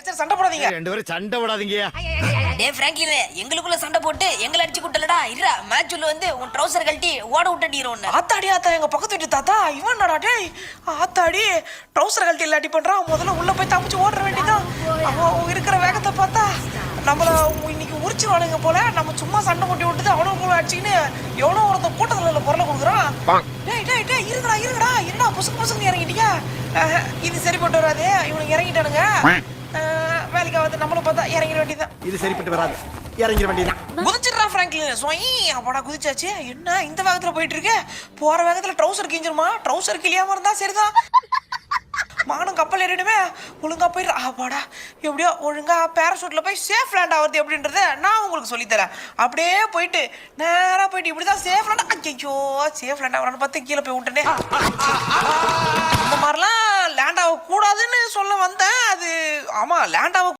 சரி சண்டை போடாதீங்க. ரெண்டு பேரும் சண்டை போடாதீங்க. டேய் பிராங்க்லின், எங்களுக்குள்ள சண்டை போட்டு எங்களை அடிச்சு குட்டலடா. இருடா, மேட்ச்ல வந்து உன் ட்ரவுசர் கழட்டி ஓட விட்டுறோம். ஆத்தாடி ஆத்தா, எங்க பக்கத்து வீட்டு தாத்தா இவன் நடா டேய். ஆத்தாடி ட்ரவுசர் கழட்டி இல்லாட்டி பண்றான். முதல்ல உள்ள போய் தப்பிச்சு ஓடுற வேண்டியதான். அவன் இருக்கிற வேகத்தை பார்த்தா நம்மள இன்னைக்கு உரிச்சிருவானுங்க போல. நம்ம சும்மா சண்டை போட்டு விட்டுது அவனும் போல அடிச்சுக்கின்னு எவனோ ஒருத்த கூட்டத்துல பொருளை கொடுக்குறான். டேய் டேய் டேய், இருங்கடா என்னடா புசுக்கு இறங்கிட்டீங்க. இது சரிப்பட்டு வராது. இவனுக்கு இறங்கிட்டானுங்க. வேலைக்கு வந்து நம்மளும் பார்த்தா இறங்கிட வேண்டியதான். இது சரிப்பட்டு வராது, இறங்கிட வேண்டியதான். குதிச்சிடுறா பிராங்க்லின். சொய் அப்படா குதிச்சாச்சு. என்ன இந்த வேகத்துல போயிட்டு இருக்கு? போற வேகத்துல ட்ரவுசர் கிஞ்சிருமா? ட்ரவுசர் கிளியாம இருந்தா சரிதான். மானும் கப்பல் ஏறிடுமே. ஒழுங்கா போயிடுறா. அப்பாடா, எப்படியோ ஒழுங்கா பேராசூட்ல போய் சேஃப் லேண்ட் ஆகுது எப்படின்றத நான் உங்களுக்கு சொல்லித்தரேன். அப்படியே போயிட்டு நேரா போயிட்டு இப்படிதான் சேஃப் லேண்ட். ஐயோ, சேஃப் லேண்ட் ஆகணும்னு பார்த்து கீழே போய் விட்டனே. இந்த மாதிரிலாம் லேண்ட் ஆக கூடாதுன்னு சொல்ல வந்தேன். அது ஆமா, லேண்ட் ஆக